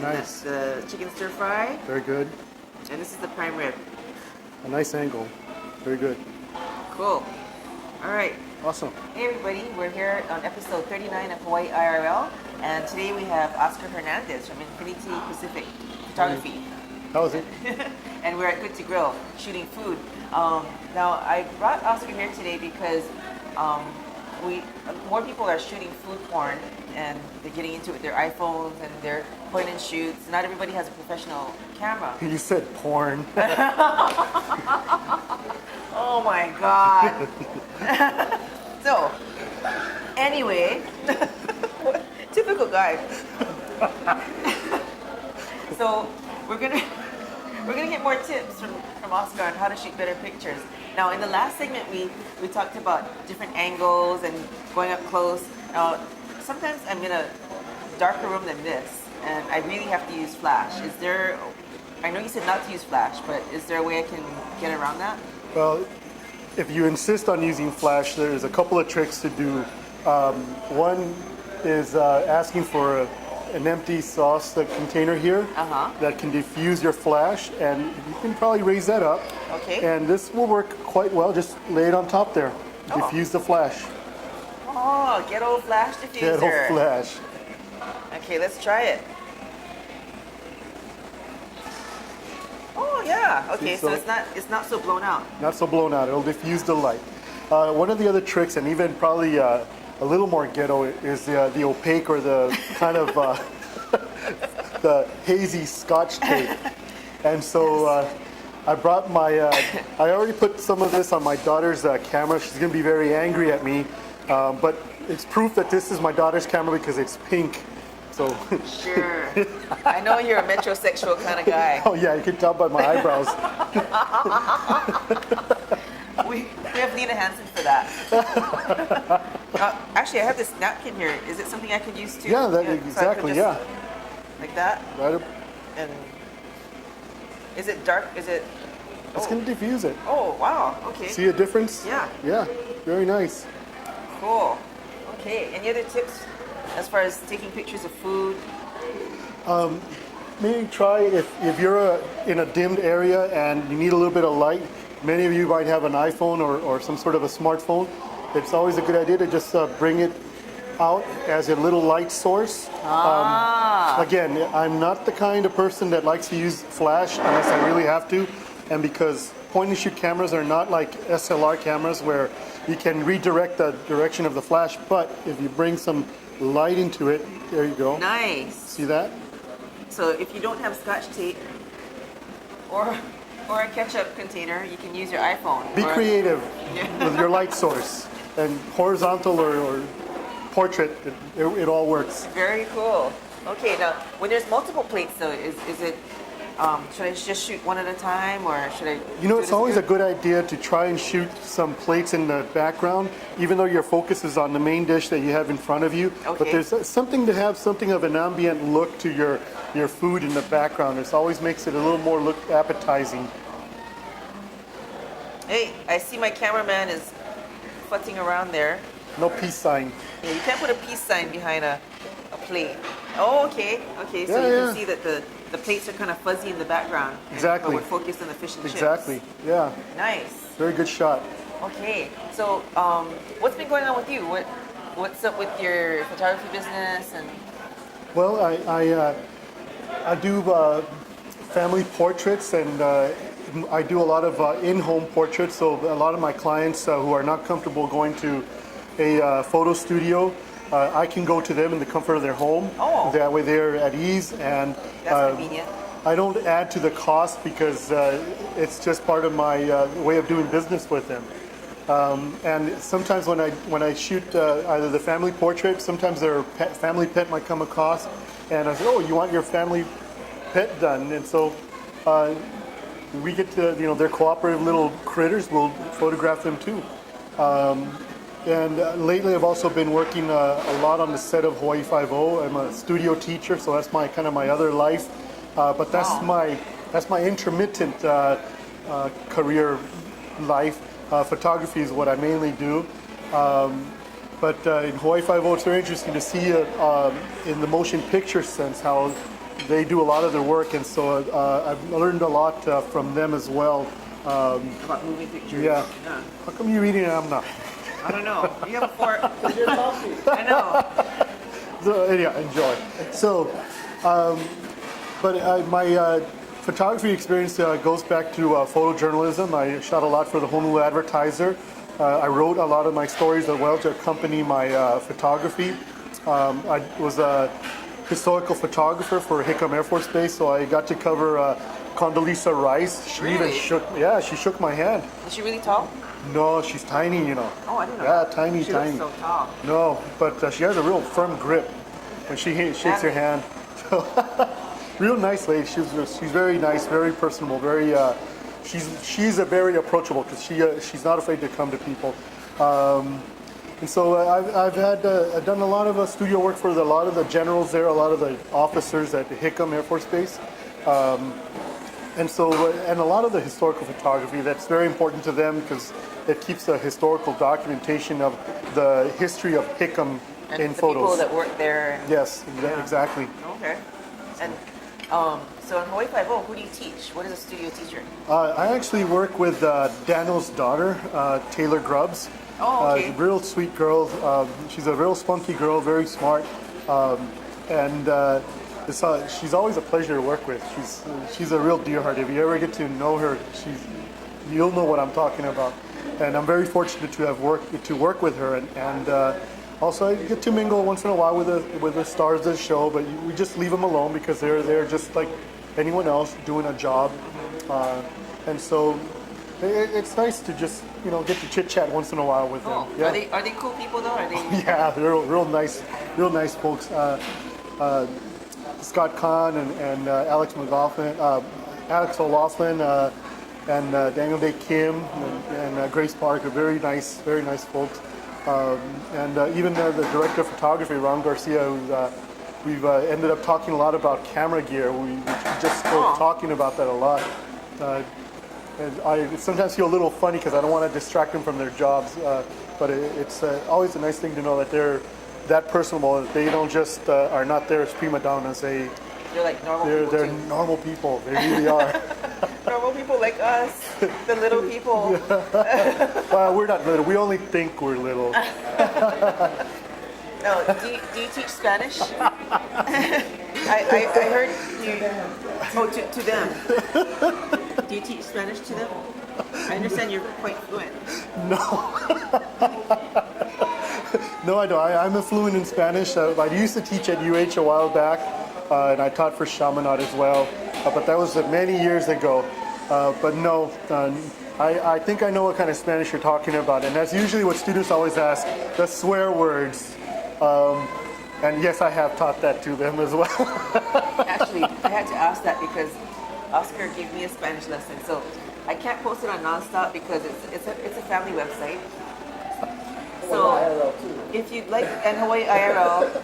Nice. That's the chicken stir fry. Very good. And this is the prime rib. A nice angle. Very good. Cool. All right. Awesome. Hey everybody, we're here on episode 39 of Hawaii IRL, and today we have Oscar Hernandez from Infinity Pacific Photography. How was it? And we're at Good to Grill, shooting food. Now, I brought Oscar here today because more people are shooting food porn, and they're getting into it with their iPhones and their point and shoots. Not everybody has a professional camera. You said porn. Oh my God. So, anyway, typical guy. So we're gonna get more tips from Oscar on how to shoot better pictures. Now, in the last segment, we talked about different angles and going up close. Now, sometimes I'm in a darker room than this, and I really have to use flash. Is there? I know you said not to use flash, but is there a way I can get around that? Well, if you insist on using flash, there's a couple of tricks to do. One is asking for an empty sauce container here that can diffuse your flash, and you can probably raise that up. Okay. And this will work quite well. Just lay it on top there. Diffuse the flash. Oh, ghetto flash diffuser. Ghetto flash. Okay, let's try it. Oh yeah. Okay, so it's not so blown out. Not so blown out. It'll diffuse the light. One of the other tricks, and even probably a little more ghetto, is the opaque or the kind of the hazy Scotch tape. And so I brought my. I already put some of this on my daughter's camera. She's going to be very angry at me, but it's proof that this is my daughter's camera because it's pink. So sure. I know you're a metrosexual kind of guy. Oh yeah, you can tell by my eyebrows. We have Nina Hansen for that. Actually, I have this napkin here. Is it something I could use too? Yeah, exactly. So yeah. Like that. Right up. And is it dark? Is it? It's going to diffuse it. Oh wow. Okay. See a difference? Yeah. Yeah. Very nice. Cool. Okay. Any other tips as far as taking pictures of food? Maybe try if you're in a dimmed area and you need a little bit of light. Many of you might have an iPhone or some sort of a smartphone. It's always a good idea to just bring it out as a little light source. Again, I'm not the kind of person that likes to use flash unless I really have to, and because point and shoot cameras are not like SLR cameras where you can redirect the direction of the flash, but if you bring some light into it, there you go. Nice. See that? So if you don't have Scotch tape or a ketchup container, you can use your iPhone. Be creative with your light source, and horizontal or portrait, it all works. Very cool. Okay, now when there's multiple plates though, is it, should I just shoot one at a time, or should I? You know, it's always a good idea to try and shoot some plates in the background, even though your focus is on the main dish that you have in front of you. Okay. But there's something to have something of an ambient look to your food in the background. It always makes it a little more look appetizing. Hey, I see my cameraman is futzing around there. No peace sign. Yeah, you can't put a peace sign behind a plate. Oh, okay. Okay, so Yeah, you yeah. can see that the plates are kind of fuzzy in the background. Exactly. But we're focused on the fish and chips. Exactly. Yeah. Nice. Very good shot. Okay, so what's been going on with you? What's up with your photography business? And Well, I do family portraits, and I do a lot of in-home portraits. So a lot of my clients who are not comfortable going to a photo studio, I can go to them in the comfort of their home. Oh. That way they're at ease, and that's convenient. I don't add to the cost because it's just part of my way of doing business with them. And sometimes when I shoot either the family portrait, sometimes their family pet might come across, and I say, "Oh, you want your family pet done?" And so we get to, they're cooperative little critters. We'll photograph them too. And lately, I've also been working a lot on the set of Hawaii 5.0. I'm a studio teacher, so that's my kind of my other life. But that's my intermittent career life. Photography is what I mainly do. But in Hawaii 5.0, it's very interesting to see in the motion picture sense how they do a lot of their work, and so I've learned a lot from them as well. About moving pictures. Yeah. How come you're eating and I'm not? I don't know. You have a fork. I know. So, yeah, enjoy. So, but my photography experience goes back to photojournalism. I shot a lot for the Honolulu Advertiser. I wrote a lot of my stories as well to accompany my photography. I was a historical photographer for Hickam Air Force Base, so I got to cover Condoleezza Rice. She even she shook my hand. Is she really tall? No, she's tiny, you know. Oh, I didn't know. Yeah, that. tiny. She looks so tall. No, but she has a real firm grip when she shakes her hand. Real nice lady. She's very nice, very personable, very. She's a very approachable because she's not afraid to come to people. And so I've done a lot of studio work for a lot of the generals there, a lot of the officers at Hickam Air Force Base. And a lot of the historical photography, that's very important to them because it keeps the historical documentation of the history of Hickam and in the photos. People that work there. Yes, exactly. Okay. And so in Hawaii Five-0, who do you teach? What is a studio teacher? I actually work with Daniel's daughter, Taylor Grubbs. Oh, okay. Real sweet girl. She's a real spunky girl, very smart. She's always a pleasure to work with. She's a real dear heart. If you ever get to know her, you'll know what I'm talking about. And I'm very fortunate to have work with her, and also I get to mingle once in a while with the stars of the show. But we just leave them alone because they're just like anyone else doing a job, and so it's nice to just get to chit chat once in a while with them. Yeah. Are they cool people though? Are they? Yeah, they're real nice folks. Scott Kahn and Alex O'Laughlin, and Daniel Day Kim and Grace Park are very nice folks. Even the director of photography, Ron Garcia, we've ended up talking a lot about camera gear. We just spoke talking about that a lot. And I sometimes feel a little funny because I don't want to distract them from their jobs, but it's always a nice thing to know that they're that personable. They don't just are not there as prima donnas. They're like normal people. They're normal people. They really are. Normal people like us, the little people. Well, we're not little. We only think we're little. No, do you teach Spanish? I heard you. Oh, to them. Do you teach Spanish to them? I understand you're quite fluent. No, I don't. I'm fluent in Spanish. I used to teach at UH a while back, and I taught for Chaminade as well. But that was many years ago. But no, I think I know what kind of Spanish you're talking about. And that's usually what students always ask, the swear words. And yes, I have taught that to them as well. Actually, I had to ask that because Oscar gave me a Spanish lesson. So I can't post it on Nonstop because it's a family website. So if you'd like, and Hawaii IRL,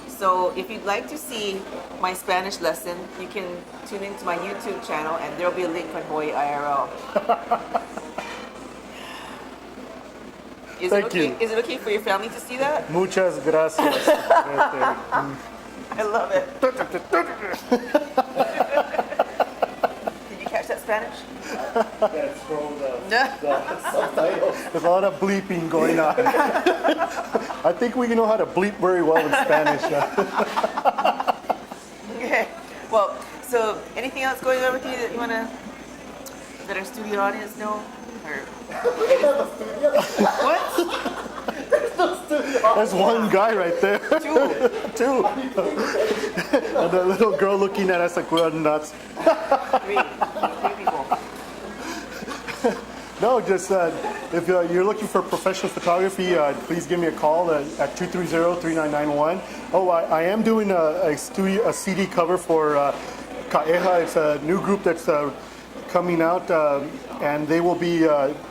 so if you'd like to see my Spanish lesson, you can tune into my YouTube channel and there'll be a link on Hawaii IRL. Thank you. Is it okay for your family to see that? Muchas gracias. I love it. Did you catch that Spanish? Yeah, scroll the subtitles. There's a lot of bleeping going on. I think we know how to bleep very well in Spanish. Okay. Well, so anything else going on with you that you want to, that our studio audience know? Or what? There's one guy right there. Two. And the little girl looking at us like we're nuts. Three people. No, just if you're looking for professional photography, please give me a call at 230-3991. Oh, I am doing a CD cover for Ka'eha. It's a new group that's coming out, and they will be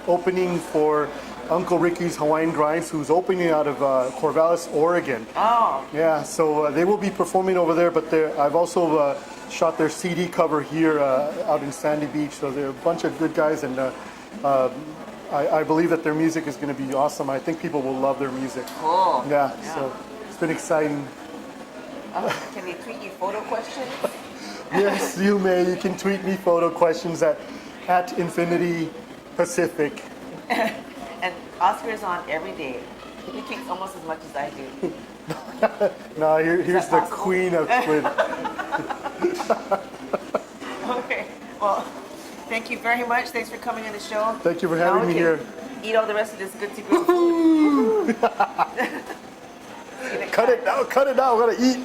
opening for Uncle Ricky's Hawaiian Grinds, who's opening out of Corvallis, Oregon. Oh. Yeah, so they will be performing over there, but I've also shot their CD cover here out in Sandy Beach. So they're a bunch of good guys, and I believe that their music is going to be awesome. I think people will love their music. Cool. Yeah, so it's been exciting. Can they tweet you photo questions? Yes, you may. You can tweet me photo questions at Infinity Pacific. And Oscar is on every day. He kicks almost as much as I do. Now here's the possible? queen of Twitter. Okay. Well, thank you very much. Thanks for coming on the show. Thank you for Now having we me can here. Eat all the rest of this good to good food. Cut it out, cut it out. I gotta eat.